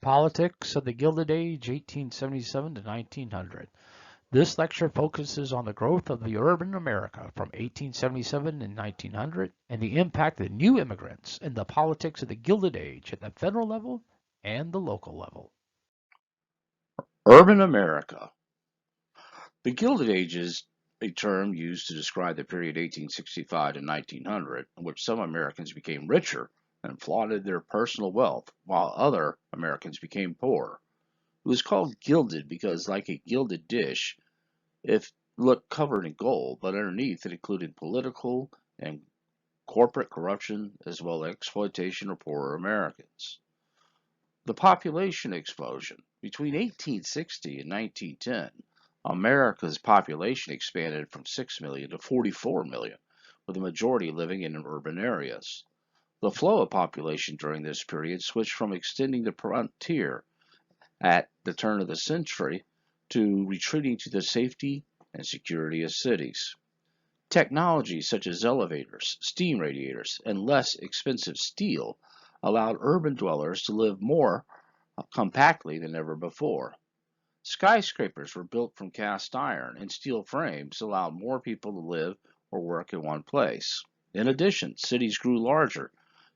Politics of the Gilded Age, 1877 to 1900. This lecture focuses on the growth of the urban America from 1877 and 1900 and the impact of new immigrants in the politics of the Gilded Age at the federal level and the local level. Urban America. The Gilded Age is a term used to describe the period 1865 to 1900 in which some Americans became richer and flaunted their personal wealth while other Americans became poor. It was called gilded because, like a gilded dish, it looked covered in gold, but underneath it included political and corporate corruption as well as exploitation of poorer Americans. The population explosion. Between 1860 and 1910, America's population expanded from 6 million to 44 million, with the majority living in urban areas. The flow of population during this period switched from extending the frontier at the turn of the century to retreating to the safety and security of cities. Technologies such as elevators, steam radiators, and less expensive steel allowed urban dwellers to live more compactly than ever before. Skyscrapers were built from cast iron, and steel frames allowed more people to live or work in one place. In addition, cities grew larger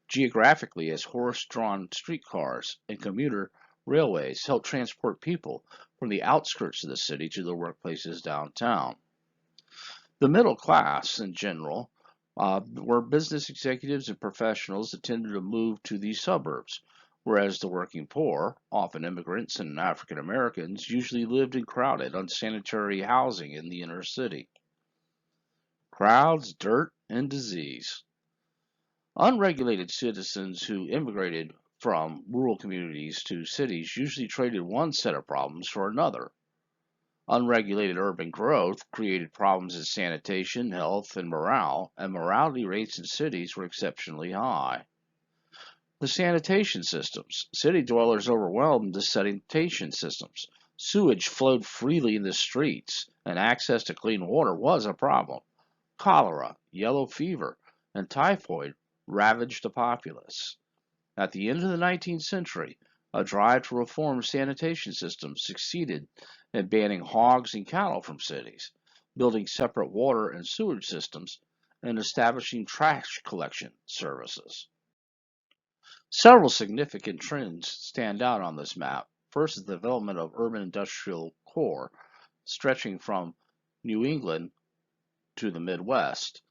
geographically as horse-drawn streetcars and commuter railways helped transport people from the outskirts of the city to their workplaces downtown. The middle class, in general, were business executives and professionals that tended to move to the suburbs, whereas the working poor, often immigrants and African Americans, usually lived in crowded, unsanitary housing in the inner city. Crowds, dirt, and disease. Unregulated citizens who immigrated from rural communities to cities usually traded one set of problems for another. Unregulated urban growth created problems in sanitation, health, and morale, and morality rates in cities were exceptionally high. The sanitation systems. City dwellers overwhelmed the sanitation systems. Sewage flowed freely in the streets, and access to clean water was a problem. Cholera, yellow fever, and typhoid ravaged the populace. At the end of the 19th century, a drive to reform sanitation systems succeeded in banning hogs and cattle from cities, building separate water and sewage systems, and establishing trash collection services. Several significant trends stand out on this map. First is the development of urban industrial core, stretching from New England to the Midwest,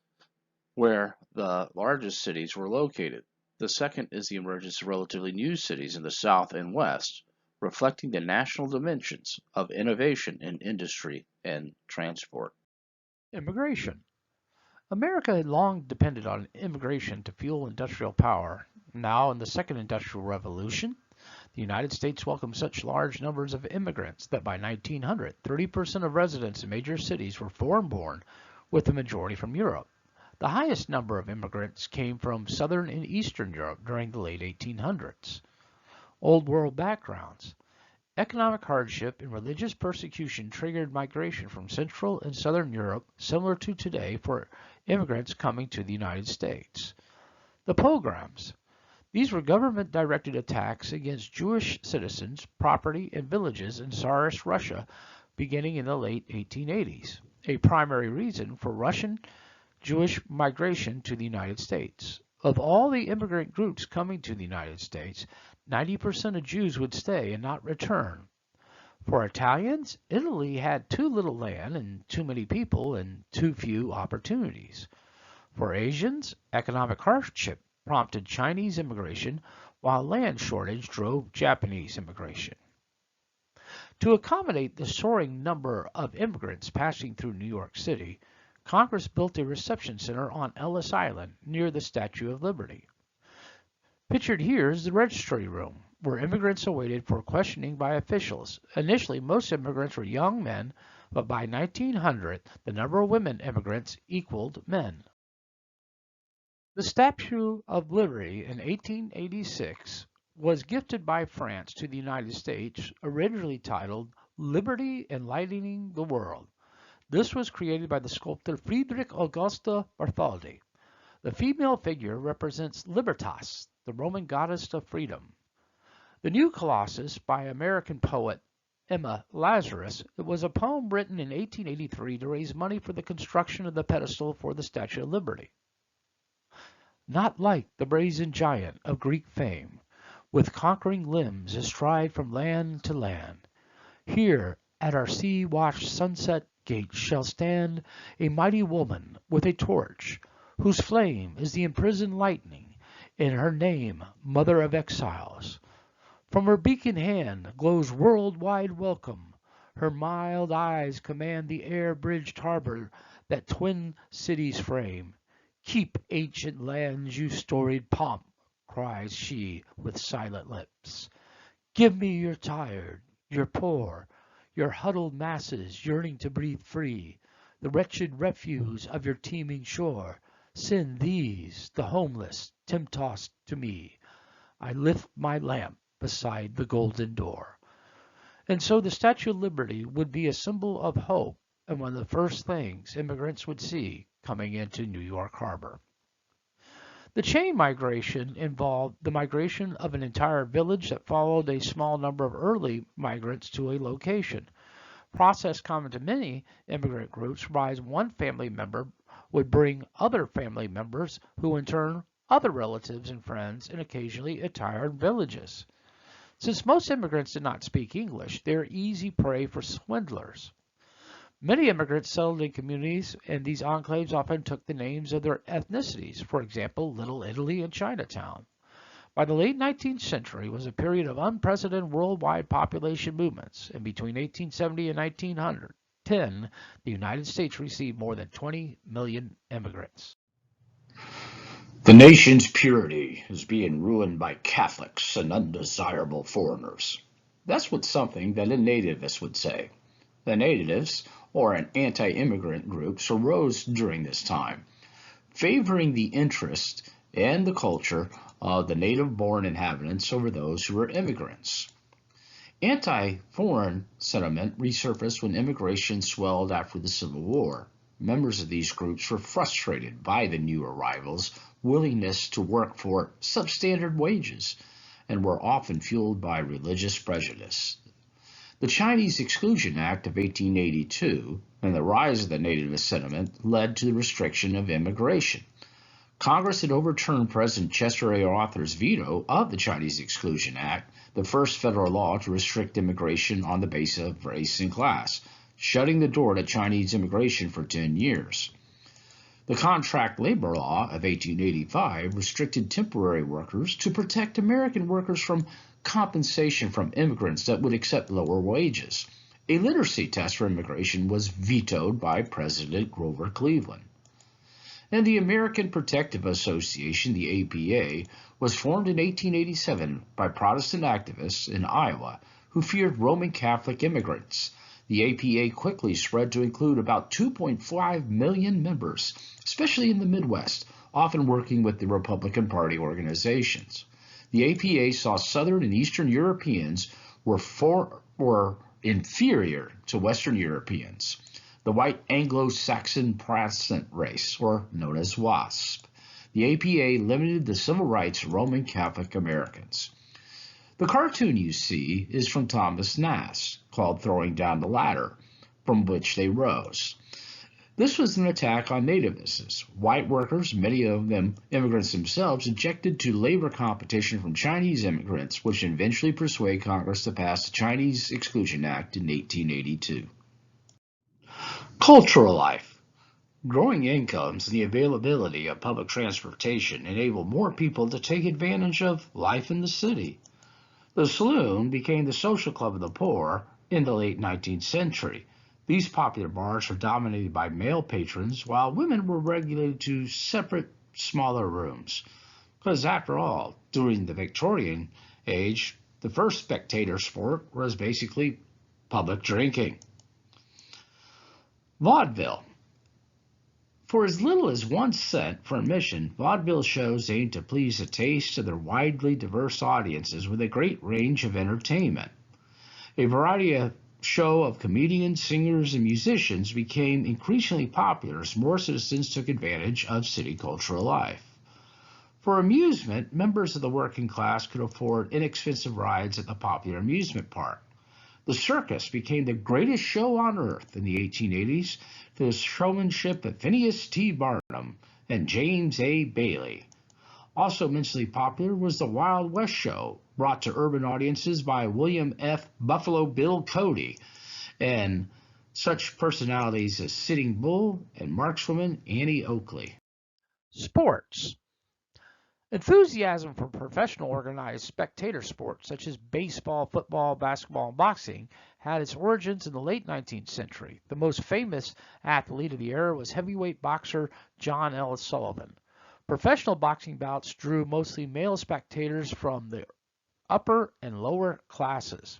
where the largest cities were located. The second is the emergence of relatively new cities in the South and West, reflecting the national dimensions of innovation in industry and transport. Immigration. America had long depended on immigration to fuel industrial power. Now, in the Second Industrial Revolution, the United States welcomed such large numbers of immigrants that by 1900, 30% of residents in major cities were foreign-born, with the majority from Europe. The highest number of immigrants came from Southern and Eastern Europe during the late 1800s. Old World backgrounds. Economic hardship and religious persecution triggered migration from Central and Southern Europe, similar to today for immigrants coming to the United States. The pogroms. These were government-directed attacks against Jewish citizens, property, and villages in Tsarist Russia beginning in the late 1880s, a primary reason for Russian Jewish migration to the United States. Of all the immigrant groups coming to the United States, 90% of Jews would stay and not return. For Italians, Italy had too little land and too many people and too few opportunities. For Asians, economic hardship prompted Chinese immigration, while land shortage drove Japanese immigration. To accommodate the soaring number of immigrants passing through New York City, Congress built a reception center on Ellis Island near the Statue of Liberty. Pictured here is the registry room, where immigrants awaited for questioning by officials. Initially, most immigrants were young men, but by 1900, the number of women immigrants equaled men. The Statue of Liberty in 1886 was gifted by France to the United States, originally titled Liberty Enlightening the World. This was created by the sculptor Friedrich Augusta Bartholdi. The female figure represents Libertas, the Roman goddess of freedom. The New Colossus by American poet Emma Lazarus was a poem written in 1883 to raise money for the construction of the pedestal for the Statue of Liberty. Not like the brazen giant of Greek fame, with conquering limbs astride from land to land. Here at our sea-washed sunset gate shall stand a mighty woman with a torch, whose flame is the imprisoned lightning, in her name Mother of Exiles. From her beacon hand glows world-wide welcome. Her mild eyes command the air-bridged harbor that twin cities frame. Keep ancient lands, you storied pomp, cries she with silent lips. Give me your tired, your poor, your huddled masses yearning to breathe free, the wretched refuse of your teeming shore. Send these, the homeless, tempest to me. I lift my lamp beside the golden door. And so the Statue of Liberty would be a symbol of hope and one of the first things immigrants would see coming into New York Harbor. The chain migration involved the migration of an entire village that followed a small number of early migrants to a location. Process common to many immigrant groups provides one family member would bring other family members who in turn other relatives and friends in occasionally entire villages. Since most immigrants did not speak English, they are easy prey for swindlers. Many immigrants settled in communities, and these enclaves often took the names of their ethnicities, for example, Little Italy and Chinatown. By the late 19th century was a period of unprecedented worldwide population movements, and between 1870 and 1910, the United States received more than 20 million immigrants. The nation's purity is being ruined by Catholics and undesirable foreigners. That's what something that a nativist would say. The natives, or an anti-immigrant groups, arose during this time, favoring the interest and the culture of the native-born inhabitants over those who were immigrants. Anti-foreign sentiment resurfaced when immigration swelled after the Civil War. Members of these groups were frustrated by the new arrivals' willingness to work for substandard wages and were often fueled by religious prejudice. The Chinese Exclusion Act of 1882 and the rise of the nativist sentiment led to the restriction of immigration. Congress had overturned President Chester A. Arthur's veto of the Chinese Exclusion Act, the first federal law to restrict immigration on the basis of race and class, shutting the door to Chinese immigration for 10 years. The Contract Labor Law of 1885 restricted temporary workers to protect American workers from compensation from immigrants that would accept lower wages. A literacy test for immigration was vetoed by President Grover Cleveland. And the American Protective Association, the APA, was formed in 1887 by Protestant activists in Iowa who feared Roman Catholic immigrants. The APA quickly spread to include about 2.5 million members, especially in the Midwest, often working with the Republican Party organizations. The APA saw Southern and Eastern Europeans were inferior to Western Europeans, the white Anglo-Saxon Protestant race, or known as WASP. The APA limited the civil rights of Roman Catholic Americans. The cartoon you see is from Thomas Nast, called Throwing Down the Ladder, from which they rose. This was an attack on nativists. White workers, many of them immigrants themselves, objected to labor competition from Chinese immigrants, which eventually persuaded Congress to pass the Chinese Exclusion Act in 1882. Cultural life. Growing incomes and the availability of public transportation enable more people to take advantage of life in the city. The saloon became the social club of the poor in the late 19th century. These popular bars were dominated by male patrons, while women were relegated to separate, smaller rooms. Because after all, during the Victorian age, the first spectator sport was basically public drinking. Vaudeville. For as little as 1 cent for admission, vaudeville shows aim to please the taste of their widely diverse audiences with a great range of entertainment. A variety show of comedians, singers, and musicians became increasingly popular as more citizens took advantage of city cultural life. For amusement, members of the working class could afford inexpensive rides at the popular amusement park. The circus became the greatest show on earth in the 1880s through the showmanship of Phineas T. Barnum and James A. Bailey. Also immensely popular was the Wild West Show, brought to urban audiences by William F. Buffalo Bill Cody and such personalities as Sitting Bull and markswoman Annie Oakley. Sports. Enthusiasm for professional organized spectator sports such as baseball, football, basketball, and boxing had its origins in the late 19th century. The most famous athlete of the era was heavyweight boxer John L. Sullivan. Professional boxing bouts drew mostly male spectators from the upper and lower classes.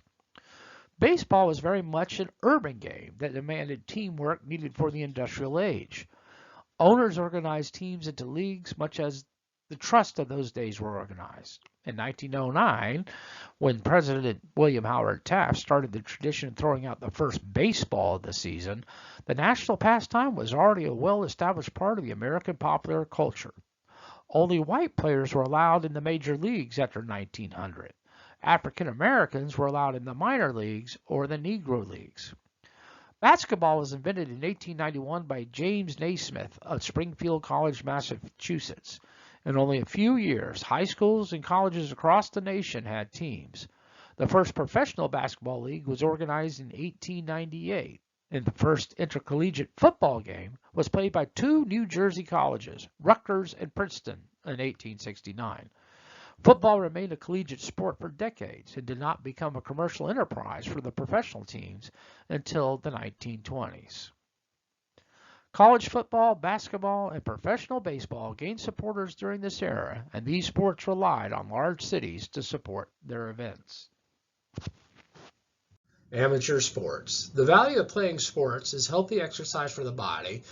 Baseball was very much an urban game that demanded teamwork needed for the Industrial Age. Owners organized teams into leagues much as the trusts of those days were organized. In 1909, when President William Howard Taft started the tradition of throwing out the first baseball of the season, the national pastime was already a well-established part of the American popular culture. Only white players were allowed in the major leagues after 1900. African Americans were allowed in the minor leagues or the Negro leagues. Basketball was invented in 1891 by James Naismith of Springfield College, Massachusetts. In only a few years, high schools and colleges across the nation had teams. The first professional basketball league was organized in 1898, and the first intercollegiate football game was played by two New Jersey colleges, Rutgers and Princeton, in 1869. Football remained a collegiate sport for decades and did not become a commercial enterprise for the professional teams until the 1920s. College football, basketball, and professional baseball gained supporters during this era, and these sports relied on large cities to support their events. Amateur sports. The value of playing sports is healthy exercise for the body,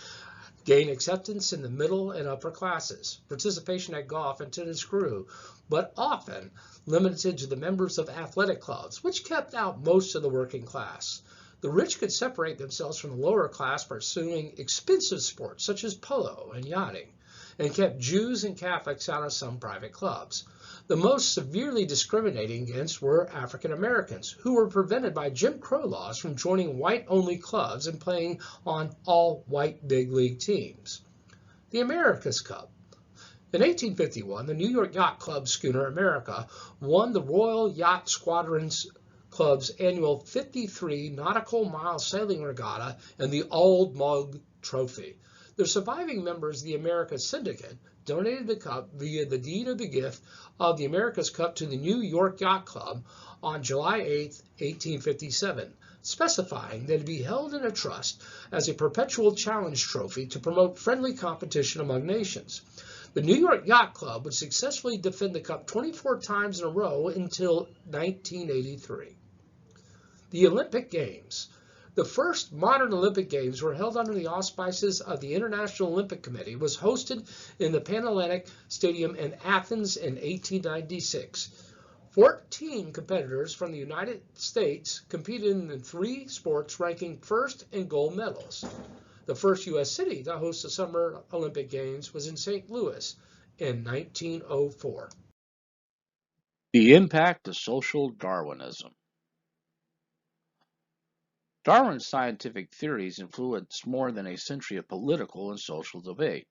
gain acceptance in the middle and upper classes. Participation at golf and tennis grew, but often limited to the members of athletic clubs, which kept out most of the working class. The rich could separate themselves from the lower class by pursuing expensive sports such as polo and yachting, and kept Jews and Catholics out of some private clubs. The most severely discriminated against were African Americans, who were prevented by Jim Crow laws from joining white-only clubs and playing on all-white big league teams. The America's Cup. In 1851, the New York Yacht Club schooner America won the Royal Yacht Squadron's Club's annual 53 nautical mile sailing regatta and the Old Mug Trophy. The surviving members of the America's Syndicate donated the cup via the deed of the gift of the America's Cup to the New York Yacht Club on July 8, 1857, specifying that it be held in a trust as a perpetual challenge trophy to promote friendly competition among nations. The New York Yacht Club would successfully defend the cup 24 times in a row until 1983. The Olympic Games. The first modern Olympic Games were held under the auspices of the International Olympic Committee, was hosted in the Pendleton Stadium in Athens in 1896. 14 competitors from the United States competed in the three sports, ranking first in gold medals. The first U.S. city to host the Summer Olympic Games was in St. Louis in 1904. The impact of social Darwinism. Darwin's scientific theories influenced more than a century of political and social debate.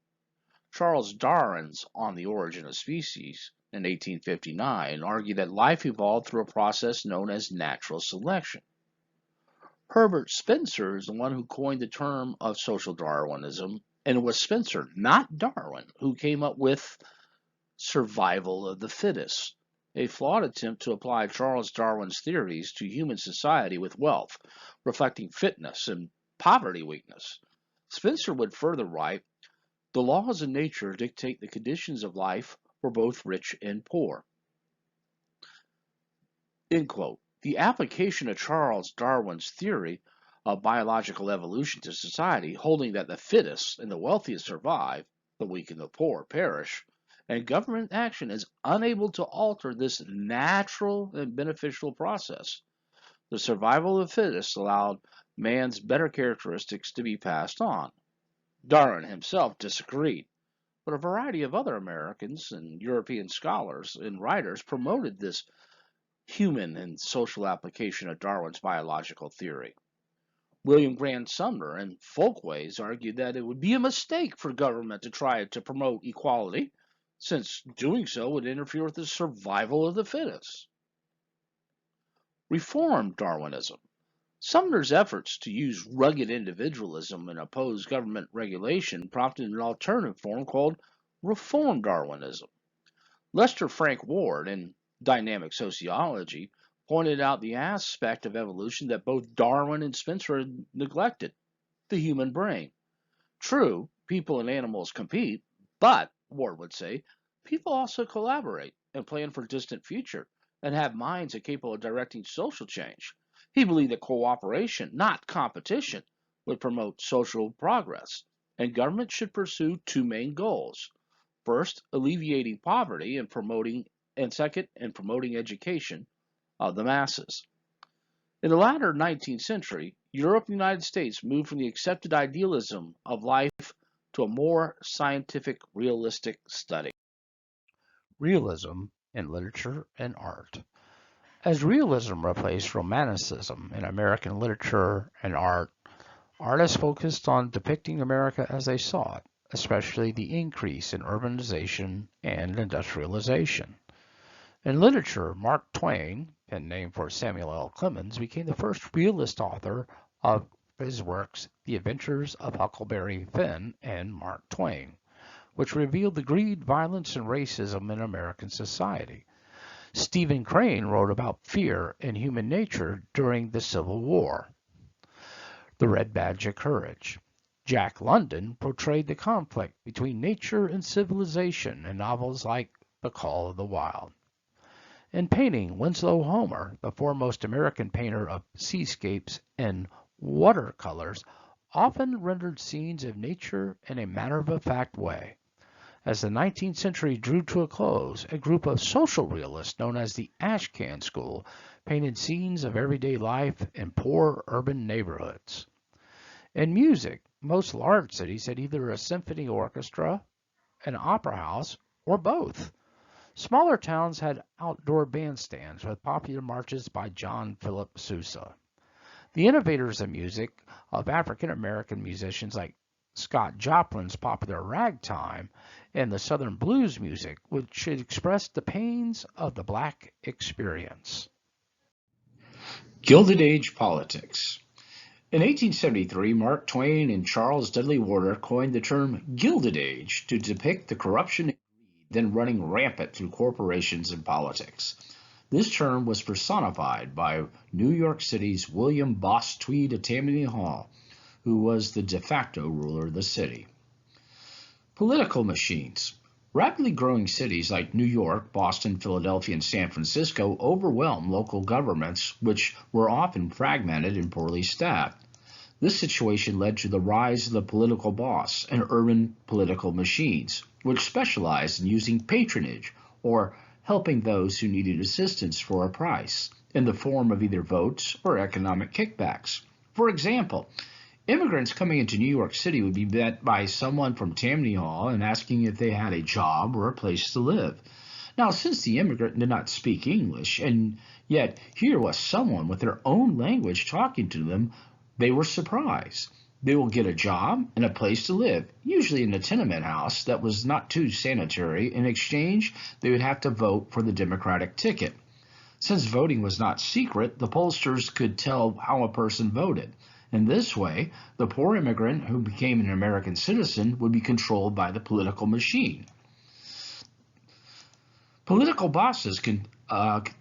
Charles Darwin's On the Origin of Species in 1859 argued that life evolved through a process known as natural selection. Herbert Spencer is the one who coined the term of social Darwinism, and it was Spencer, not Darwin, who came up with survival of the fittest, a flawed attempt to apply Charles Darwin's theories to human society with wealth, reflecting fitness and poverty weakness. Spencer would further write, "The laws of nature dictate the conditions of life for both rich and poor." End quote. The application of Charles Darwin's theory of biological evolution to society, holding that the fittest and the wealthiest survive, the weak and the poor perish, and government action is unable to alter this natural and beneficial process. The survival of the fittest allowed man's better characteristics to be passed on. Darwin himself disagreed. but a variety of other Americans and European scholars and writers promoted this human and social application of Darwin's biological theory. William Grant Sumner and Folkways argued that it would be a mistake for government to try to promote equality, since doing so would interfere with the survival of the fittest. Reformed Darwinism. Sumner's efforts to use rugged individualism and oppose government regulation prompted an alternative form called Reform Darwinism. Lester Frank Ward, in Dynamic Sociology, pointed out the aspect of evolution that both Darwin and Spencer had neglected: the human brain. True, people and animals compete, but, Ward would say, people also collaborate and plan for distant future and have minds that are capable of directing social change. He believed that cooperation, not competition, would promote social progress, and government should pursue two main goals. First, alleviating poverty and second, in promoting education of the masses. In the latter 19th century, Europe and the United States moved from the accepted idealism of life to a more scientific, realistic study. Realism in literature and art. As realism replaced romanticism in American literature and art, artists focused on depicting America as they saw it, especially the increase in urbanization and industrialization. In literature, Mark Twain, pen name for Samuel L. Clemens, became the first realist author of his works The Adventures of Huckleberry Finn and Mark Twain, which revealed the greed, violence, and racism in American society. Stephen Crane wrote about fear and human nature during the Civil War. The Red Badge of Courage. Jack London portrayed the conflict between nature and civilization in novels like The Call of the Wild. In painting, Winslow Homer, the foremost American painter of seascapes and watercolors, often rendered scenes of nature in a matter-of-fact way. As the 19th century drew to a close, a group of social realists known as the Ashcan School painted scenes of everyday life in poor urban neighborhoods. In music, most large cities had either a symphony orchestra, an opera house, or both. Smaller towns had outdoor bandstands with popular marches by John Philip Sousa. The innovators of music, of African American musicians like Scott Joplin's popular ragtime and the Southern blues music, which expressed the pains of the black experience. Gilded Age politics. In 1873, Mark Twain and Charles Dudley Warner coined the term Gilded Age to depict the corruption and greed then running rampant through corporations and politics. This term was personified by New York City's William Boss Tweed at Tammany Hall, who was the de facto ruler of the city. Political machines. Rapidly growing cities like New York, Boston, Philadelphia, and San Francisco overwhelmed local governments, which were often fragmented and poorly staffed. This situation led to the rise of the political boss and urban political machines, which specialized in using patronage or helping those who needed assistance for a price in the form of either votes or economic kickbacks. For example, immigrants coming into New York City would be met by someone from Tammany Hall and asking if they had a job or a place to live. Now, since the immigrant did not speak English, and yet here was someone with their own language talking to them, they were surprised. They will get a job and a place to live, usually in a tenement house that was not too sanitary. In exchange, they would have to vote for the Democratic ticket. Since voting was not secret, the pollsters could tell how a person voted. In this way, the poor immigrant who became an American citizen would be controlled by the political machine. Political bosses can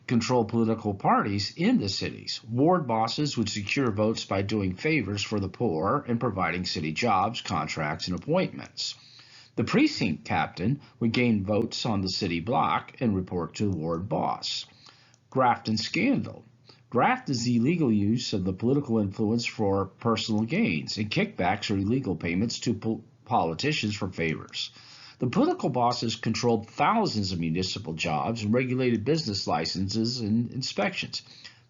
control political parties in the cities. Ward bosses would secure votes by doing favors for the poor and providing city jobs, contracts, and appointments. The precinct captain would gain votes on the city block and report to the ward boss. Graft and scandal. Graft is the illegal use of the political influence for personal gains, and kickbacks are illegal payments to politicians for favors. The political bosses controlled thousands of municipal jobs and regulated business licenses and inspections.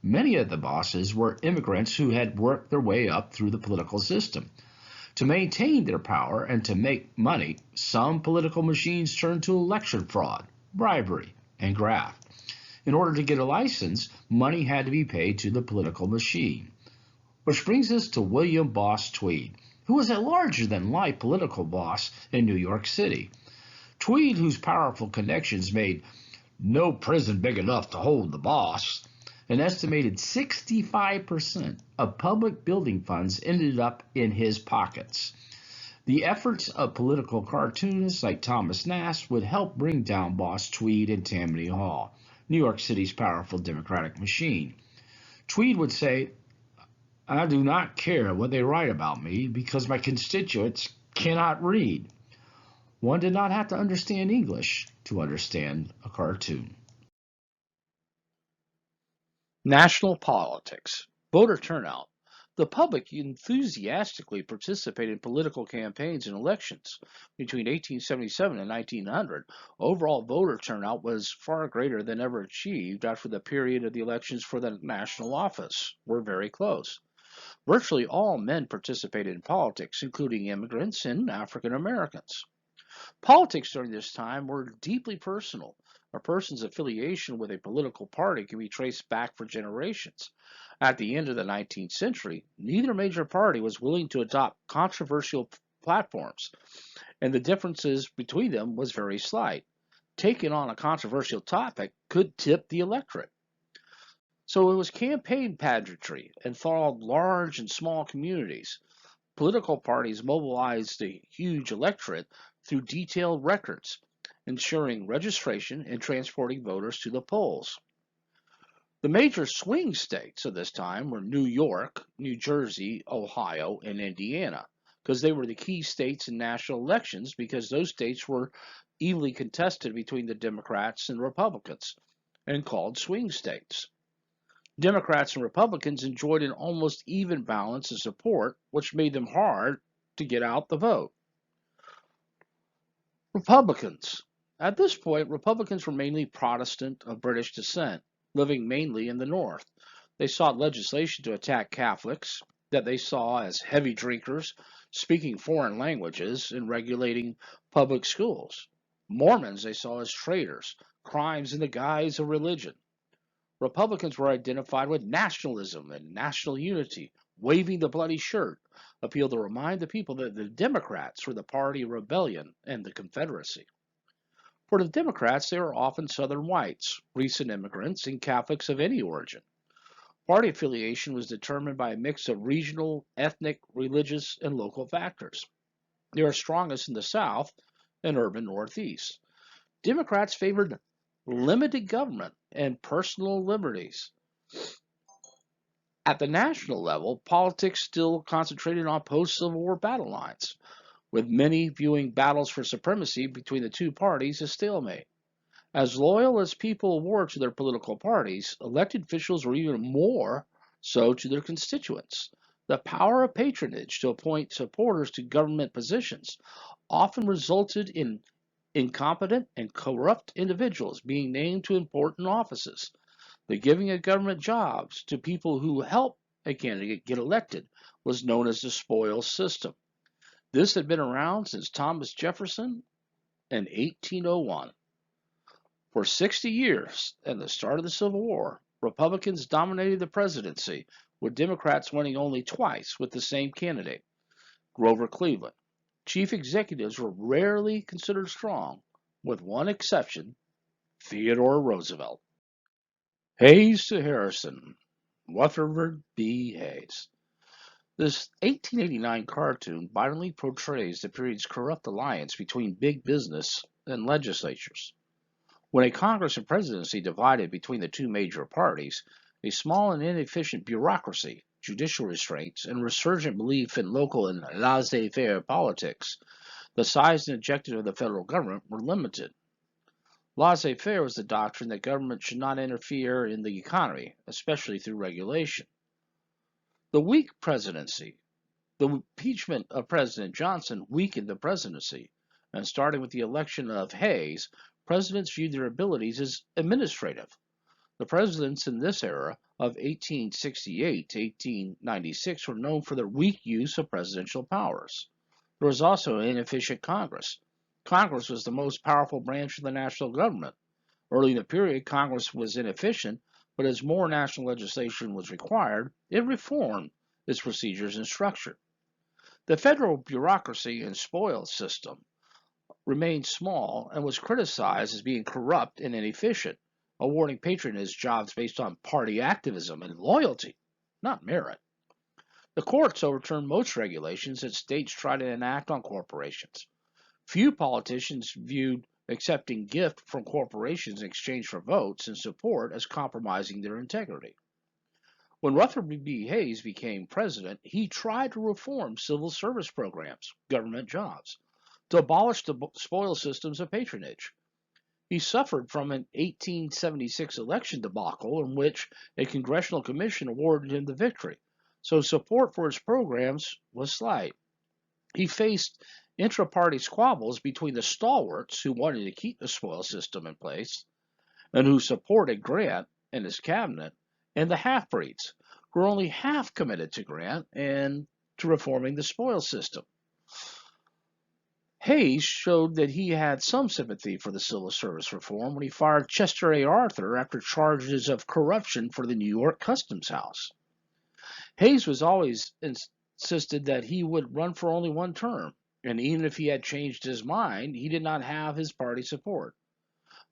Many of the bosses were immigrants who had worked their way up through the political system. To maintain their power and to make money, some political machines turned to election fraud, bribery, and graft. In order to get a license, money had to be paid to the political machine. Which brings us to William Boss Tweed, who was a larger-than-life political boss in New York City. Tweed, whose powerful connections made no prison big enough to hold the boss, an estimated 65% of public building funds ended up in his pockets. The efforts of political cartoonists like Thomas Nast would help bring down Boss Tweed and Tammany Hall, New York City's powerful democratic machine. Tweed would say, "I do not care what they write about me because my constituents cannot read." One did not have to understand English to understand a cartoon. National politics. Voter turnout. The public enthusiastically participated in political campaigns and elections. Between 1877 and 1900, overall voter turnout was far greater than ever achieved after the period of the elections for the national office were very close. Virtually all men participated in politics, including immigrants and African Americans. Politics during this time were deeply personal. A person's affiliation with a political party can be traced back for generations. At the end of the 19th century, neither major party was willing to adopt controversial platforms, and the differences between them was very slight. Taking on a controversial topic could tip the electorate. So it was campaign pageantry and followed large and small communities. Political parties mobilized a huge electorate through detailed records, ensuring registration and transporting voters to the polls. The major swing states of this time were New York, New Jersey, Ohio, and Indiana, because they were the key states in national elections because those states were evenly contested between the Democrats and Republicans and called swing states. Democrats and Republicans enjoyed an almost even balance of support, which made them hard to get out the vote. Republicans. At this point, Republicans were mainly Protestant of British descent, living mainly in the North. They sought legislation to attack Catholics that they saw as heavy drinkers, speaking foreign languages, and regulating public schools. Mormons they saw as traitors, crimes in the guise of religion. Republicans were identified with nationalism and national unity, waving the bloody shirt, appealed to remind the people that the Democrats were the party of rebellion and the Confederacy. For the Democrats, they were often Southern whites, recent immigrants, and Catholics of any origin. Party affiliation was determined by a mix of regional, ethnic, religious, and local factors. They are strongest in the South and urban Northeast. Democrats favored limited government and personal liberties. At the national level, politics still concentrated on post-Civil War battle lines, with many viewing battles for supremacy between the two parties as stalemate. As loyal as people were to their political parties, elected officials were even more so to their constituents. The power of patronage to appoint supporters to government positions often resulted in incompetent and corrupt individuals being named to important offices. The giving of government jobs to people who help a candidate get elected was known as the spoils system. This had been around since Thomas Jefferson in 1801. For 60 years, at the start of the Civil War, Republicans dominated the presidency, with Democrats winning only twice with the same candidate, Grover Cleveland. Chief executives were rarely considered strong, with one exception, Theodore Roosevelt. Hayes to Harrison, Rutherford B. Hayes. This 1889 cartoon violently portrays the period's corrupt alliance between big business and legislatures. When a Congress and presidency divided between the two major parties, a small and inefficient bureaucracy, judicial restraints, and resurgent belief in local and laissez-faire politics, the size and objective of the federal government were limited. Laissez-faire was the doctrine that government should not interfere in the economy, especially through regulation. The weak presidency. The impeachment of President Johnson weakened the presidency, and starting with the election of Hayes, presidents viewed their abilities as administrative. The presidents in this era of 1868 to 1896 were known for their weak use of presidential powers. There was also an inefficient Congress. Congress was the most powerful branch of the national government. Early in the period, Congress was inefficient, but as more national legislation was required, it reformed its procedures and structure. The federal bureaucracy and spoils system remained small and was criticized as being corrupt and inefficient, awarding patronage jobs based on party activism and loyalty, not merit. The courts overturned most regulations that states tried to enact on corporations. Few politicians viewed accepting gift from corporations in exchange for votes and support as compromising their integrity. When Rutherford B. Hayes became president, he tried to reform civil service programs, government jobs, to abolish the spoils systems of patronage. He suffered from an 1876 election debacle in which a congressional commission awarded him the victory, so support for his programs was slight. He faced intra-party squabbles between the stalwarts who wanted to keep the spoils system in place and who supported Grant and his cabinet, and the half-breeds, who were only half committed to Grant and to reforming the spoils system. Hayes showed that he had some sympathy for the civil service reform when he fired Chester A. Arthur after charges of corruption for the New York Customs House. Hayes was always insisted that he would run for only one term, and even if he had changed his mind, he did not have his party support.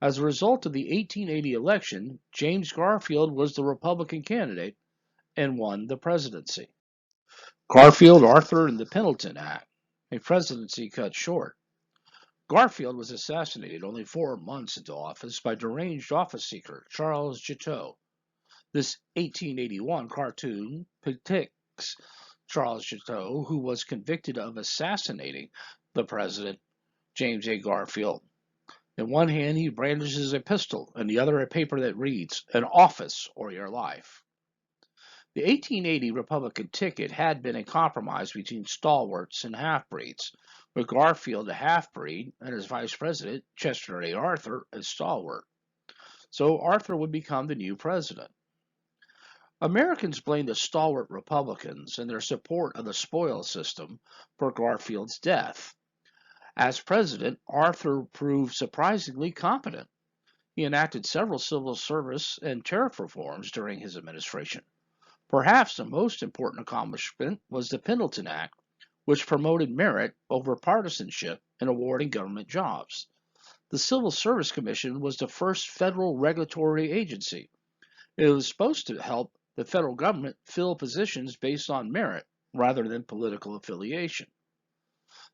As a result of the 1880 election, James Garfield was the Republican candidate and won the presidency. Garfield, Arthur, and the Pendleton Act, a presidency cut short. Garfield was assassinated only 4 months into office by deranged office seeker Charles Guiteau. This 1881 cartoon depicts Charles Guiteau, who was convicted of assassinating the president, James A. Garfield. In one hand, he brandishes a pistol, and the other a paper that reads, "An office or your life." The 1880 Republican ticket had been a compromise between stalwarts and half-breeds, with Garfield a half-breed and his vice president, Chester A. Arthur, a stalwart. So Arthur would become the new president. Americans blamed the stalwart Republicans and their support of the spoils system for Garfield's death. As president, Arthur proved surprisingly competent. He enacted several civil service and tariff reforms during his administration. Perhaps the most important accomplishment was the Pendleton Act, which promoted merit over partisanship in awarding government jobs. The Civil Service Commission was the first federal regulatory agency. It was supposed to help the federal government fill positions based on merit rather than political affiliation.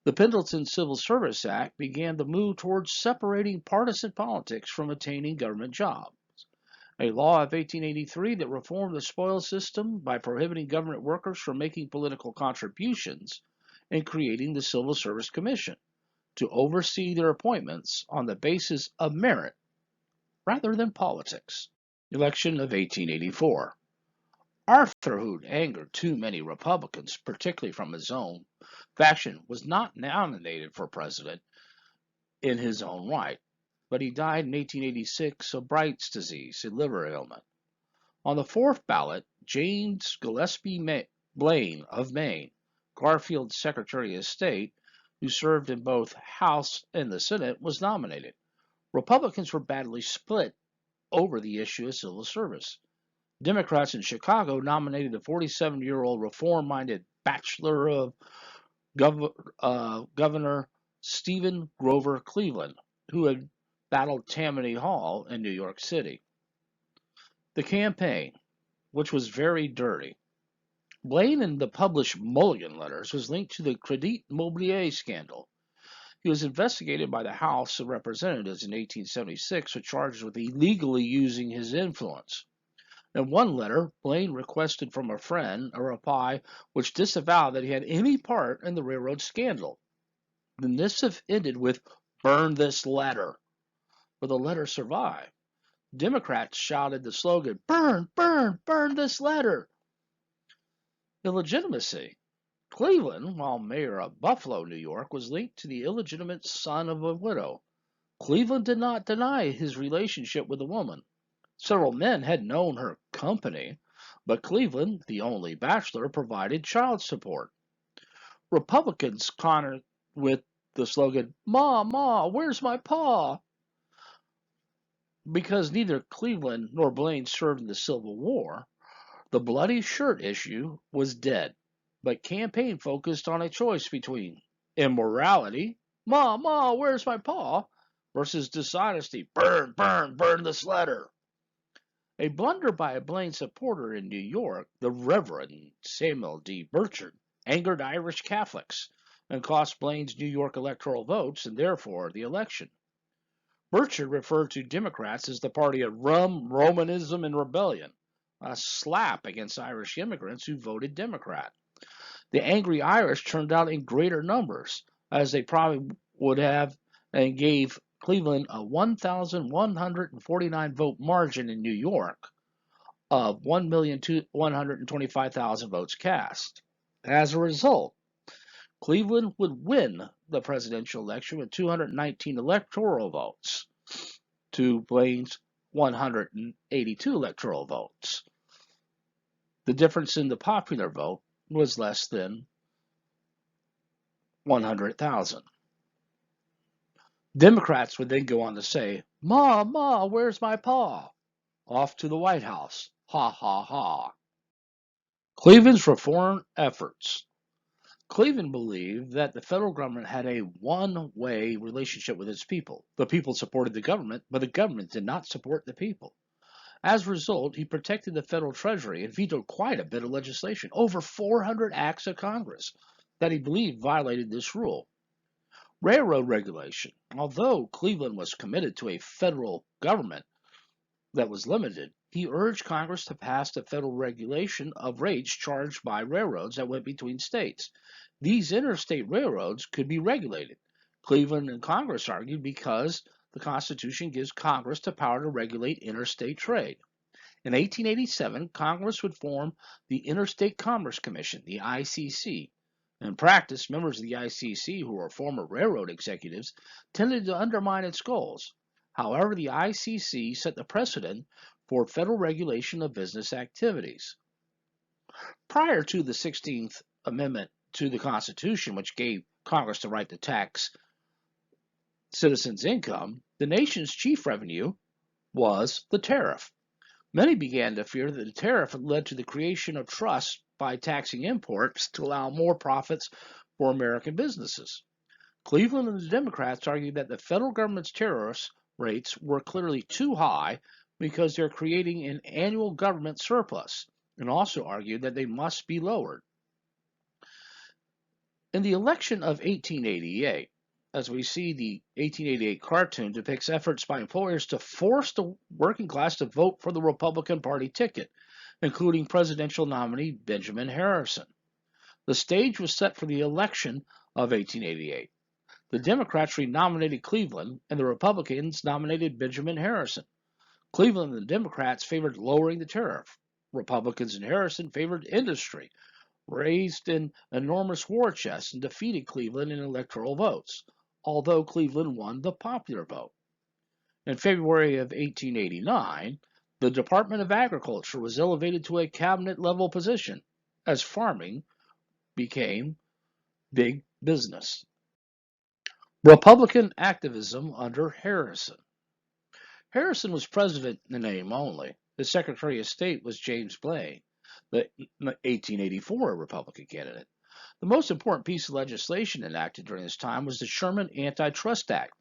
The Pendleton Civil Service Act began the move towards separating partisan politics from attaining government jobs. A law of 1883 that reformed the spoils system by prohibiting government workers from making political contributions and creating the Civil Service Commission to oversee their appointments on the basis of merit rather than politics. Election of 1884. Arthur, who angered too many Republicans, particularly from his own faction, was not nominated for president in his own right, but he died in 1886 of Bright's disease, a liver ailment. On the fourth ballot, James Gillespie Blaine of Maine, Garfield's Secretary of State, who served in both House and the Senate, was nominated. Republicans were badly split over the issue of civil service. Democrats in Chicago nominated the 47-year-old reform-minded bachelor of Governor Stephen Grover Cleveland, who had battled Tammany Hall in New York City. The campaign, which was very dirty. Blaine in the published Mulligan letters was linked to the Credit Mobilier scandal. He was investigated by the House of Representatives in 1876 with charges with illegally using his influence. In one letter, Blaine requested from a friend a reply which disavowed that he had any part in the railroad scandal. The missive ended with, "Burn this letter," but the letter survived. Democrats shouted the slogan, "Burn, burn, burn this letter." Illegitimacy. Cleveland, while mayor of Buffalo, New York, was linked to the illegitimate son of a widow. Cleveland did not deny his relationship with the woman. Several men had known her company, but Cleveland, the only bachelor, provided child support. Republicans countered with the slogan, "Ma, Ma, where's my pa?" Because neither Cleveland nor Blaine served in the Civil War, the bloody shirt issue was dead, but campaign focused on a choice between immorality, "Ma, Ma, where's my pa?" versus dishonesty, "Burn, burn, burn this letter." A blunder by a Blaine supporter in New York, the Reverend Samuel D. Burchard, angered Irish Catholics and cost Blaine's New York electoral votes and therefore the election. Burchard referred to Democrats as the party of rum, Romanism, and rebellion, a slap against Irish immigrants who voted Democrat. The angry Irish turned out in greater numbers, as they probably would have, and gave Cleveland a 1,149 vote margin in New York of 1,125,000 votes cast. As a result, Cleveland would win the presidential election with 219 electoral votes to Blaine's 182 electoral votes. The difference in the popular vote was less than 100,000. Democrats would then go on to say, "Ma, Ma, where's my pa?" Off to the White House. Ha, ha, ha. Cleveland's reform efforts. Cleveland believed that the federal government had a one-way relationship with its people. The people supported the government, but the government did not support the people. As a result, he protected the federal treasury and vetoed quite a bit of legislation, over 400 acts of Congress, that he believed violated this rule. Railroad regulation. Although Cleveland was committed to a federal government that was limited, he urged Congress to pass the federal regulation of rates charged by railroads that went between states. These interstate railroads could be regulated. Cleveland and Congress argued because the Constitution gives Congress the power to regulate interstate trade. In 1887, Congress would form the Interstate Commerce Commission, the ICC. In practice, members of the ICC, who were former railroad executives, tended to undermine its goals. However, the ICC set the precedent for federal regulation of business activities. Prior to the 16th Amendment to the Constitution, which gave Congress the right to tax citizens' income, the nation's chief revenue was the tariff. Many began to fear that the tariff had led to the creation of trusts by taxing imports to allow more profits for American businesses. Cleveland and the Democrats argued that the federal government's tariff rates were clearly too high because they're creating an annual government surplus, and also argued that they must be lowered. In the election of 1888, as we see, the 1888 cartoon depicts efforts by employers to force the working class to vote for the Republican Party ticket, including presidential nominee Benjamin Harrison. The stage was set for the election of 1888. The Democrats renominated Cleveland, and the Republicans nominated Benjamin Harrison. Cleveland and the Democrats favored lowering the tariff. Republicans and Harrison favored industry, raised an enormous war chest, and defeated Cleveland in electoral votes, although Cleveland won the popular vote. In February of 1889, the Department of Agriculture was elevated to a cabinet-level position, as farming became big business. Republican activism under Harrison. Harrison was president in name only. His Secretary of State was James Blaine, the 1884 Republican candidate. The most important piece of legislation enacted during this time was the Sherman Antitrust Act,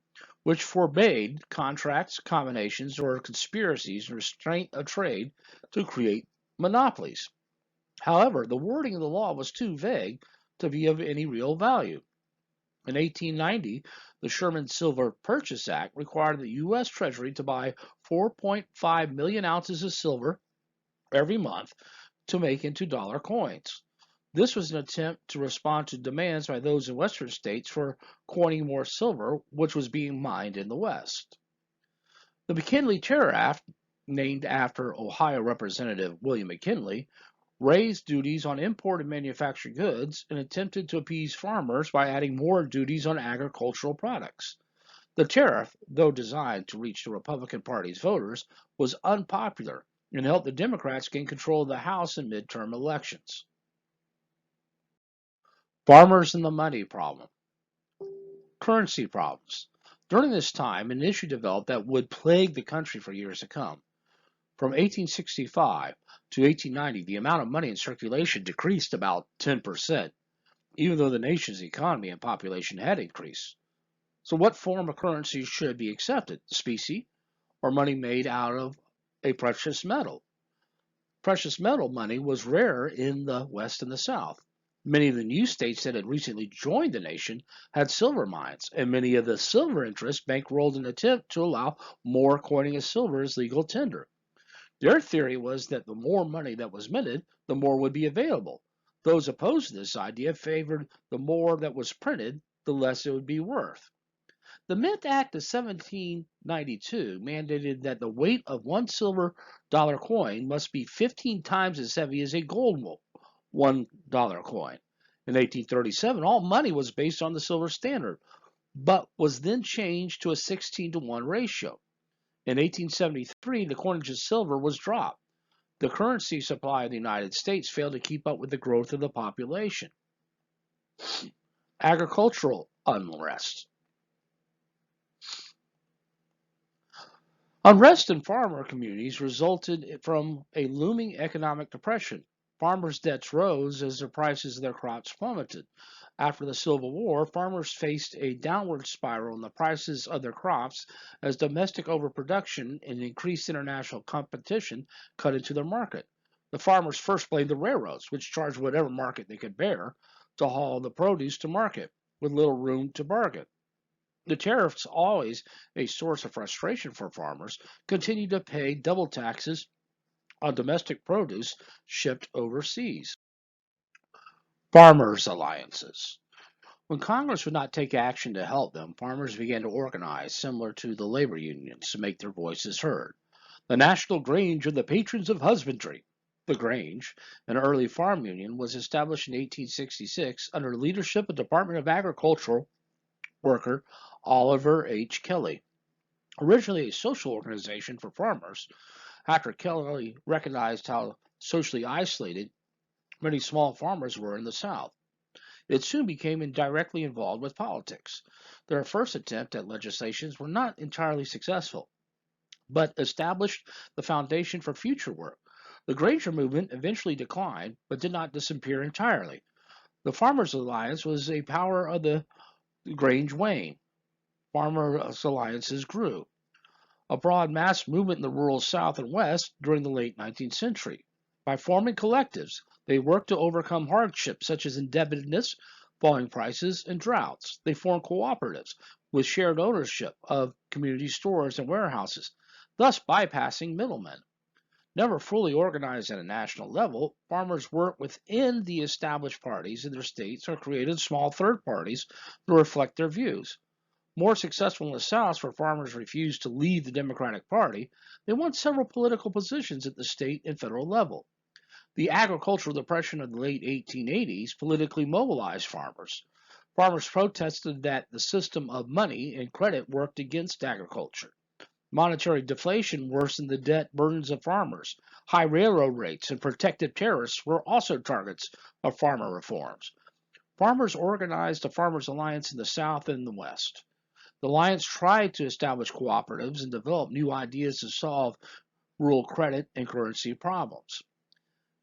which forbade contracts, combinations, or conspiracies and restraint of trade to create monopolies. However, the wording of the law was too vague to be of any real value. In 1890, the Sherman Silver Purchase Act required the U.S. Treasury to buy 4.5 million ounces of silver every month to make into dollar coins. This was an attempt to respond to demands by those in Western states for coining more silver, which was being mined in the West. The McKinley Tariff, named after Ohio Representative William McKinley, raised duties on imported manufactured goods and attempted to appease farmers by adding more duties on agricultural products. The tariff, though designed to reach the Republican Party's voters, was unpopular and helped the Democrats gain control of the House in midterm elections. Farmers and the money problem. Currency problems. During this time, an issue developed that would plague the country for years to come. From 1865 to 1890, the amount of money in circulation decreased about 10%, even though the nation's economy and population had increased. So, what form of currency should be accepted? Specie or money made out of a precious metal? Precious metal money was rare in the West and the South. Many of the new states that had recently joined the nation had silver mines, and many of the silver interests bankrolled an attempt to allow more coining of silver as legal tender. Their theory was that the more money that was minted, the more would be available. Those opposed to this idea favored the more that was printed, the less it would be worth. The Mint Act of 1792 mandated that the weight of one silver dollar coin must be 15 times as heavy as a gold $1 coin. In 1837, all money was based on the silver standard, but was then changed to a 16-to-1 ratio. In 1873, the coinage of silver was dropped. The currency supply of the United States failed to keep up with the growth of the population. Agricultural unrest. Unrest in farmer communities resulted from a looming economic depression. Farmers' debts rose as the prices of their crops plummeted. After the Civil War, farmers faced a downward spiral in the prices of their crops as domestic overproduction and increased international competition cut into their market. The farmers first blamed the railroads, which charged whatever market they could bear to haul the produce to market, with little room to bargain. The tariffs, always a source of frustration for farmers, continued to pay double taxes on domestic produce shipped overseas. Farmers' alliances. When Congress would not take action to help them, farmers began to organize, similar to the labor unions, to make their voices heard. The National Grange of the Patrons of Husbandry, the Grange, an early farm union, was established in 1866 under the leadership of Department of Agriculture worker Oliver H. Kelly. Originally a social organization for farmers, after Kelly recognized how socially isolated many small farmers were in the South, it soon became indirectly involved with politics. Their first attempt at legislations were not entirely successful, but established the foundation for future work. The Granger movement eventually declined, but did not disappear entirely. The Farmers Alliance was a power of the Grange wane. Farmers alliances grew. A broad mass movement in the rural South and West during the late 19th century. By forming collectives, they worked to overcome hardships such as indebtedness, falling prices, and droughts. They formed cooperatives with shared ownership of community stores and warehouses, thus bypassing middlemen. Never fully organized at a national level, farmers worked within the established parties in their states or created small third parties to reflect their views. More successful in the South, where farmers refused to leave the Democratic Party, they won several political positions at the state and federal level. The agricultural depression of the late 1880s politically mobilized farmers. Farmers protested that the system of money and credit worked against agriculture. Monetary deflation worsened the debt burdens of farmers. High railroad rates and protective tariffs were also targets of farmer reforms. Farmers organized a farmers' alliance in the South and the West. The alliance tried to establish cooperatives and develop new ideas to solve rural credit and currency problems.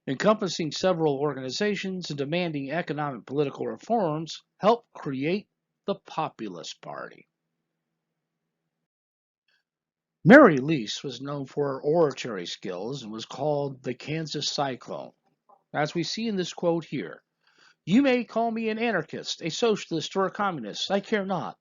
Encompassing several organizations and demanding economic and political reforms helped create the Populist Party. Mary Lease was known for her oratory skills and was called the Kansas Cyclone. As we see in this quote here, "You may call me an anarchist, a socialist, or a communist, I care not.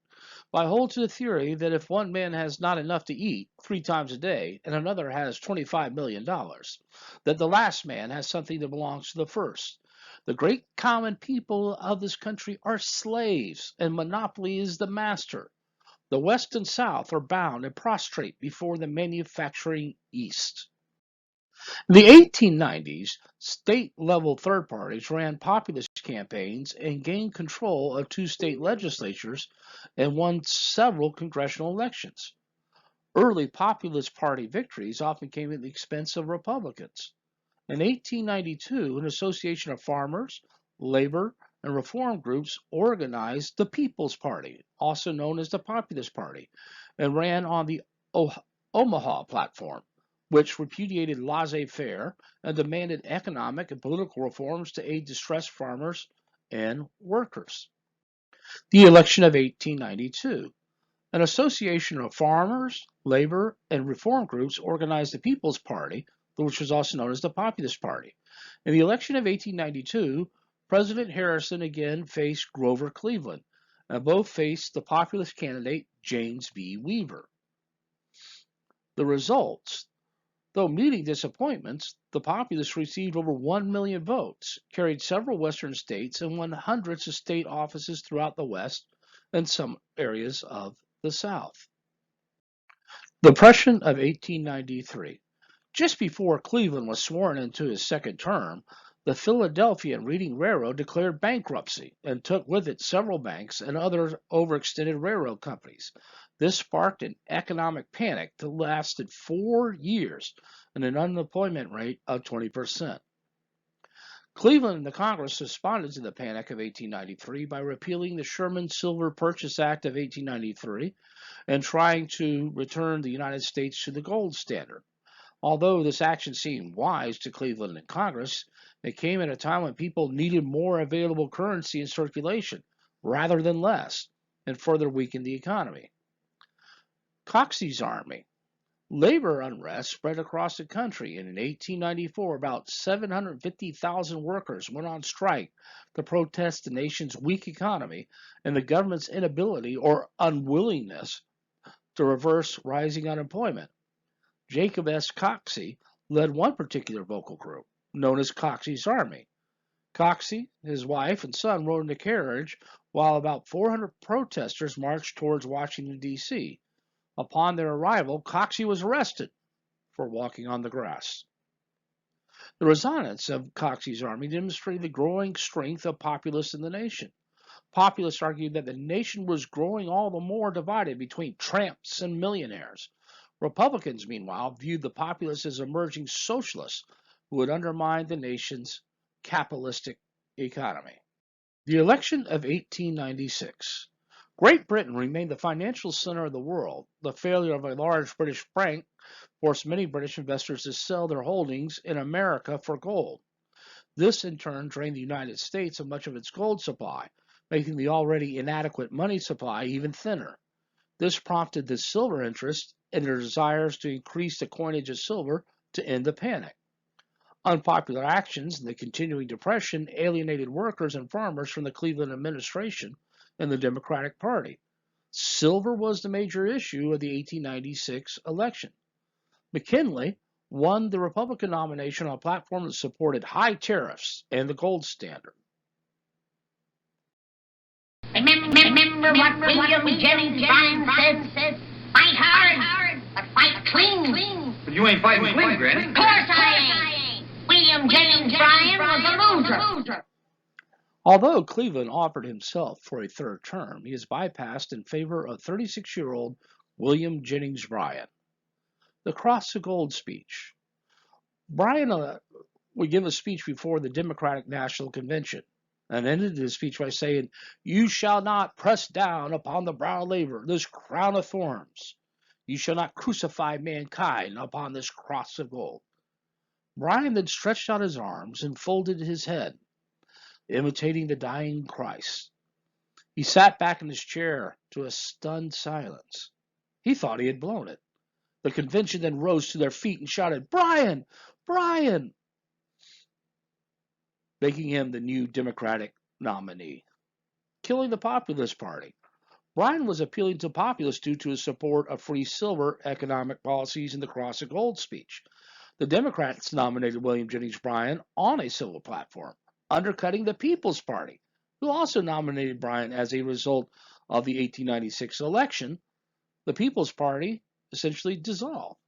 But I hold to the theory that if one man has not enough to eat 3 times a day and another has $25 million, that the last man has something that belongs to the first. The great common people of this country are slaves, and monopoly is the master. The West and South are bound and prostrate before the manufacturing East." In the 1890s, state-level third parties ran populist campaigns and gained control of two state legislatures and won several congressional elections. Early populist party victories often came at the expense of Republicans. In 1892, an association of farmers, labor, and reform groups organized the People's Party, also known as the Populist Party, and ran on the Omaha platform, which repudiated laissez-faire and demanded economic and political reforms to aid distressed farmers and workers. The election of 1892. An association of farmers, labor, and reform groups organized the People's Party, which was also known as the Populist Party. In the election of 1892, President Harrison again faced Grover Cleveland, and both faced the populist candidate James B. Weaver. The results: though meeting disappointments, the populists received over 1 million votes, carried several western states, and won hundreds of state offices throughout the West and some areas of the South. The Depression of 1893. Just before Cleveland was sworn into his second term, the Philadelphia and Reading Railroad declared bankruptcy and took with it several banks and other overextended railroad companies. This sparked an economic panic that lasted 4 years and an unemployment rate of 20%. Cleveland and the Congress responded to the panic of 1893 by repealing the Sherman Silver Purchase Act of 1893 and trying to return the United States to the gold standard. Although this action seemed wise to Cleveland and Congress, it came at a time when people needed more available currency in circulation rather than less, and further weakened the economy. Coxey's Army. Labor unrest spread across the country, and in 1894, about 750,000 workers went on strike to protest the nation's weak economy and the government's inability or unwillingness to reverse rising unemployment. Jacob S. Coxey led one particular vocal group, known as Coxey's Army. Coxey, his wife, and son rode in a carriage while about 400 protesters marched towards Washington, D.C. Upon their arrival, Coxey was arrested for walking on the grass. The resonance of Coxey's Army demonstrated the growing strength of populists in the nation. Populists argued that the nation was growing all the more divided between tramps and millionaires. Republicans, meanwhile, viewed the populists as emerging socialists who would undermine the nation's capitalistic economy. The election of 1896. Great Britain remained the financial center of the world. The failure of a large British bank forced many British investors to sell their holdings in America for gold. This, in turn, drained the United States of much of its gold supply, making the already inadequate money supply even thinner. This prompted the silver interest and their desires to increase the coinage of silver to end the panic. Unpopular actions and the continuing depression alienated workers and farmers from the Cleveland administration and the Democratic Party. Silver was the major issue of the 1896 election. McKinley won the Republican nomination on a platform that supported high tariffs and the gold standard. Remember what William Jennings Bryan said? Fight hard, but fight clean. But you ain't fighting clean, Granny. Of course I ain't. William Jennings Bryan was a loser. Although Cleveland offered himself for a third term, he is bypassed in favor of 36-year-old William Jennings Bryan. The Cross of Gold speech. Bryan would give a speech before the Democratic National Convention and ended his speech by saying, "You shall not press down upon the brow of labor this crown of thorns. You shall not crucify mankind upon this cross of gold." Bryan then stretched out his arms and folded his head, imitating the dying Christ. He sat back in his chair to a stunned silence. He thought he had blown it. The convention then rose to their feet and shouted, "Bryan! Bryan!" making him the new Democratic nominee. Killing the Populist Party. Bryan was appealing to populists due to his support of free silver economic policies in the Cross of Gold speech. The Democrats nominated William Jennings Bryan on a silver platform, undercutting the People's Party, who also nominated Bryan as a result of the 1896 election. The People's Party essentially dissolved.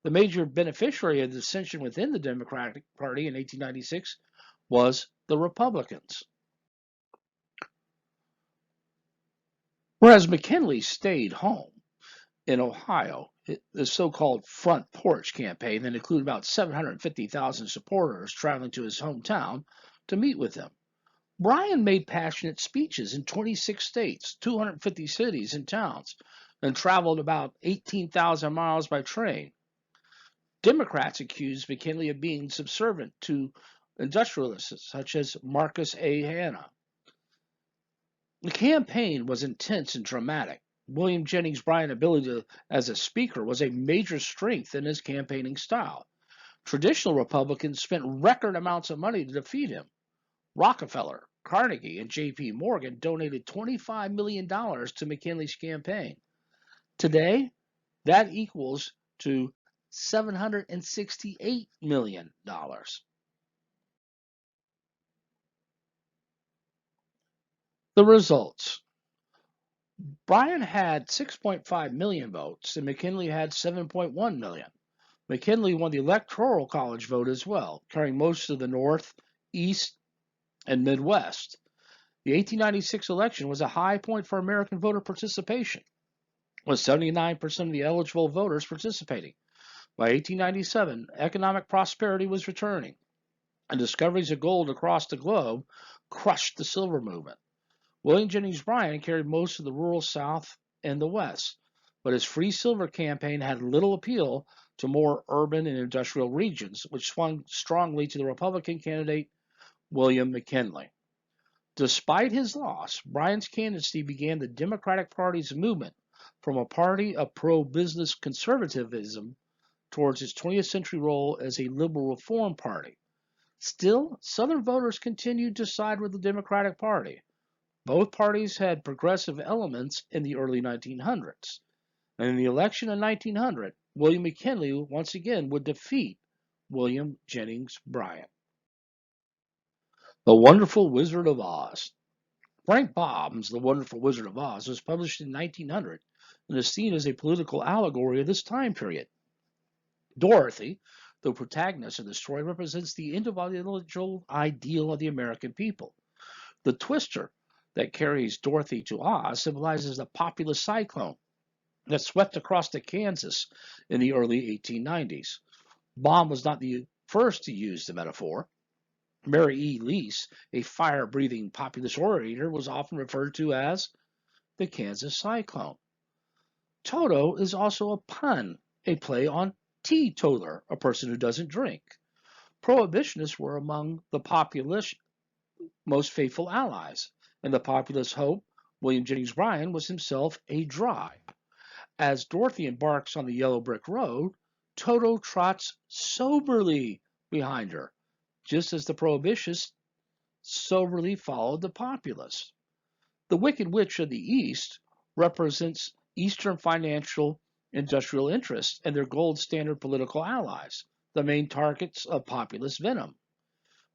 The major beneficiary of the dissension within the Democratic Party in 1896 was the Republicans. Whereas McKinley stayed home in Ohio, the so-called front porch campaign that included about 750,000 supporters traveling to his hometown to meet with him. Bryan made passionate speeches in 26 states, 250 cities and towns, and traveled about 18,000 miles by train. Democrats accused McKinley of being subservient to industrialists such as Marcus A. Hanna. The campaign was intense and dramatic. William Jennings Bryan's ability as a speaker was a major strength in his campaigning style. Traditional Republicans spent record amounts of money to defeat him. Rockefeller, Carnegie, and J.P. Morgan donated $25 million to McKinley's campaign. Today, that equals to $768 million. The results. Bryan had 6.5 million votes and McKinley had 7.1 million. McKinley won the Electoral College vote as well, carrying most of the North, East, and Midwest. The 1896 election was a high point for American voter participation, with 79% of the eligible voters participating. By 1897, economic prosperity was returning, and discoveries of gold across the globe crushed the silver movement. William Jennings Bryan carried most of the rural South and the West, but his free silver campaign had little appeal to more urban and industrial regions, which swung strongly to the Republican candidate William McKinley. Despite his loss, Bryan's candidacy began the Democratic Party's movement from a party of pro-business conservatism towards its 20th century role as a liberal reform party. Still, Southern voters continued to side with the Democratic Party. Both parties had progressive elements in the early 1900s. And in the election of 1900, William McKinley once again would defeat William Jennings Bryan. The Wonderful Wizard of Oz. Frank Baum's The Wonderful Wizard of Oz was published in 1900 and is seen as a political allegory of this time period. Dorothy, the protagonist of the story, represents the individual ideal of the American people. The twister that carries Dorothy to Oz symbolizes the populist cyclone that swept across the Kansas in the early 1890s. Baum was not the first to use the metaphor. Mary E. Lease, a fire-breathing populist orator, was often referred to as the Kansas Cyclone. Toto is also a pun, a play on teetotaler, a person who doesn't drink. Prohibitionists were among the populist most faithful allies, and the populist hope William Jennings Bryan was himself a dry. As Dorothy embarks on the yellow brick road, Toto trots soberly behind her, just as the prohibitionists soberly followed the populace. The Wicked Witch of the East represents Eastern financial industrial interests and their gold standard political allies, the main targets of populist venom.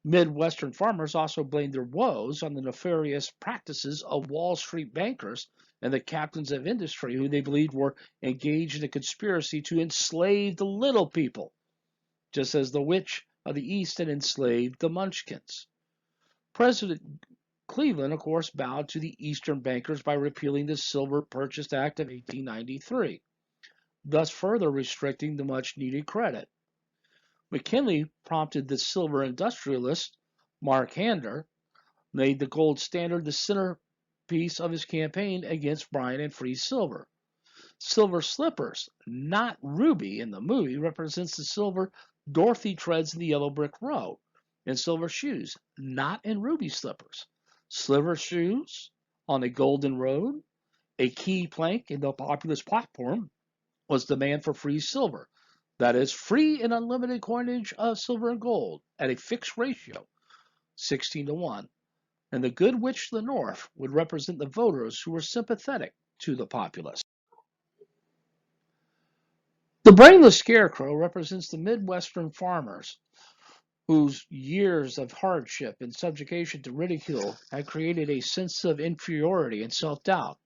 Midwestern farmers also blamed their woes on the nefarious practices of Wall Street bankers and the captains of industry who they believed were engaged in a conspiracy to enslave the little people, just as the witch of the East had enslaved the Munchkins. President Cleveland, of course, bowed to the Eastern bankers by repealing the Silver Purchase Act of 1893, thus further restricting the much-needed credit. McKinley prompted the silver industrialist, Mark Hander, made the gold standard the centerpiece of his campaign against Bryan and free silver. Silver slippers, not ruby in the movie, represents the silver Dorothy treads in the yellow brick road, and silver shoes, not in ruby slippers. Silver shoes on a golden road. A key plank in the populist platform was demand for free silver. That is, free and unlimited coinage of silver and gold at a fixed ratio, 16-1. And the good witch of the North would represent the voters who were sympathetic to the populace. The brainless scarecrow represents the Midwestern farmers whose years of hardship and subjugation to ridicule had created a sense of inferiority and self-doubt.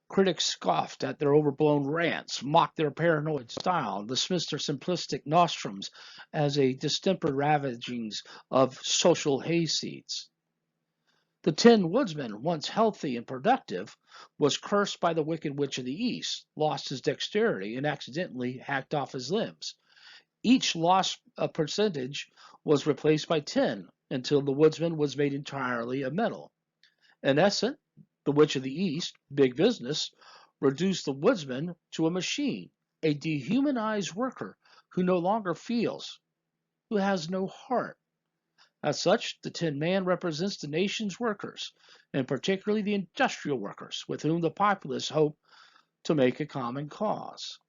Critics scoffed at their overblown rants, mocked their paranoid style, and dismissed their simplistic nostrums as a distemper ravagings of social hayseeds. The Tin Woodsman, once healthy and productive, was cursed by the Wicked Witch of the East, lost his dexterity, and accidentally hacked off his limbs. Each lost percentage was replaced by tin until the woodsman was made entirely of metal. In essence, the Witch of the East, big business, reduced the woodsman to a machine, a dehumanized worker who no longer feels, who has no heart. As such, the Tin Man represents the nation's workers, and particularly the industrial workers, with whom the populists hope to make a common cause.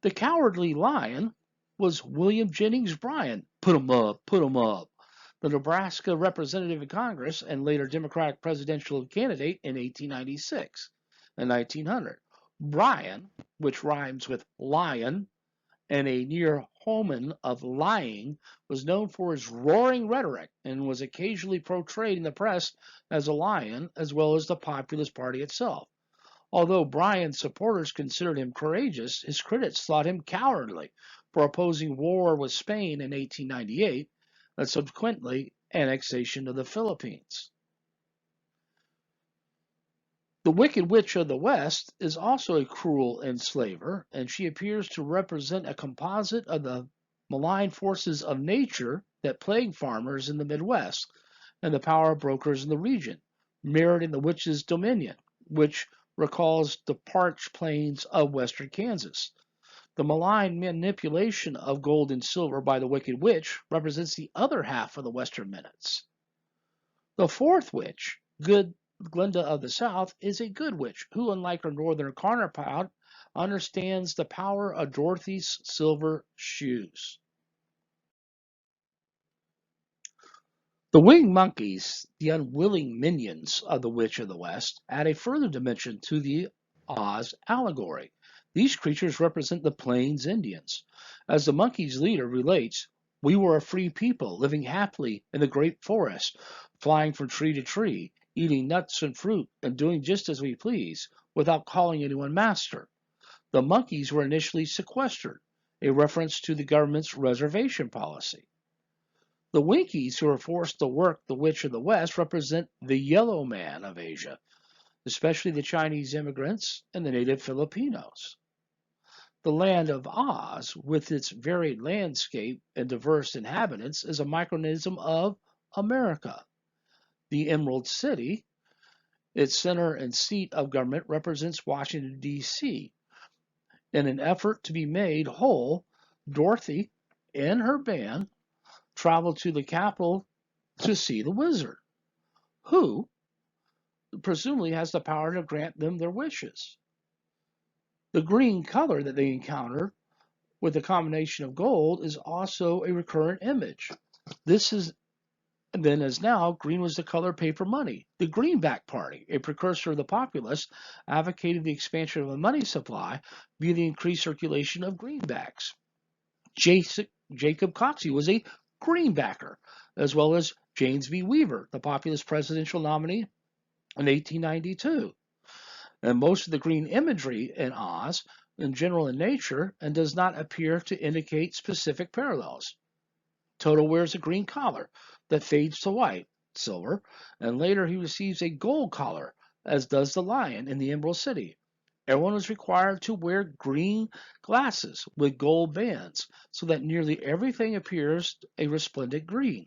The Cowardly Lion was William Jennings Bryan. Put 'em up, put 'em up. The Nebraska representative in Congress and later Democratic presidential candidate in 1896 and 1900. Bryan, which rhymes with lion and a near homonym of lying, was known for his roaring rhetoric and was occasionally portrayed in the press as a lion as well as the Populist Party itself. Although Bryan's supporters considered him courageous, his critics thought him cowardly for opposing war with Spain in 1898 and subsequently annexation of the Philippines. The Wicked Witch of the West is also a cruel enslaver, and she appears to represent a composite of the malign forces of nature that plague farmers in the Midwest and the power brokers in the region, mirrored in the witch's dominion, which recalls the parched plains of western Kansas. The malign manipulation of gold and silver by the Wicked Witch represents the other half of the Western Menace. The fourth witch, Glinda of the South, is a good witch who, unlike her northern counterpart, understands the power of Dorothy's silver shoes. The winged monkeys, the unwilling minions of the Witch of the West, add a further dimension to the Oz allegory. These creatures represent the Plains Indians. As the monkey's leader relates, we were a free people living happily in the great forest, flying from tree to tree, eating nuts and fruit, and doing just as we please, without calling anyone master. The monkeys were initially sequestered, a reference to the government's reservation policy. The Winkies, who are forced to work the Witch of the West, represent the yellow man of Asia, especially the Chinese immigrants and the native Filipinos. The land of Oz, with its varied landscape and diverse inhabitants, is a microcosm of America. The Emerald City, its center and seat of government, represents Washington, D.C. In an effort to be made whole, Dorothy and her band traveled to the capital to see the wizard, who presumably has the power to grant them their wishes. The green color that they encounter with a combination of gold is also a recurrent image. This is then as now, green was the color of paper money. The Greenback Party, a precursor of the populists, advocated the expansion of the money supply via the increased circulation of greenbacks. Jacob Coxey was a greenbacker, as well as James V. Weaver, the populist presidential nominee in 1892. And most of the green imagery in Oz in general in nature and does not appear to indicate specific parallels. Toto wears a green collar that fades to white, silver, and later he receives a gold collar, as does the lion in the Emerald City. Everyone is required to wear green glasses with gold bands so that nearly everything appears a resplendent green.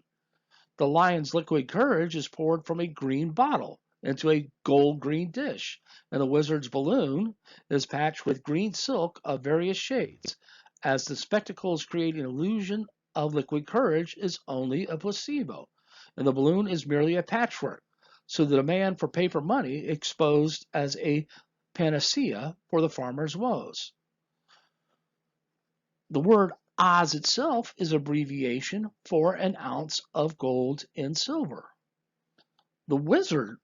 The lion's liquid courage is poured from a green bottle into a gold-green dish, and the wizard's balloon is patched with green silk of various shades, as the spectacles create an illusion of liquid courage is only a placebo, and the balloon is merely a patchwork, so the demand for paper money exposed as a panacea for the farmer's woes. The word Oz itself is abbreviation for an ounce of gold and silver. The wizard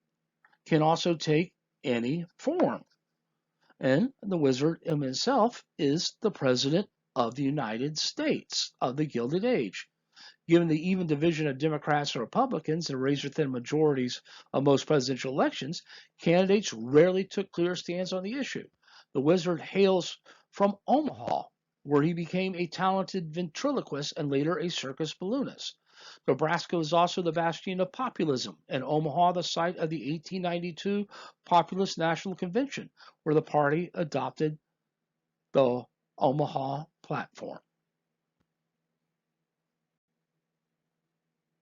can also take any form, and the wizard himself is the President of the United States of the Gilded Age. Given the even division of Democrats and Republicans and razor-thin majorities of most presidential elections, candidates rarely took clear stands on the issue. The wizard hails from Omaha, where he became a talented ventriloquist and later a circus balloonist. Nebraska was also the bastion of populism, and Omaha the site of the 1892 Populist National Convention, where the party adopted the Omaha platform.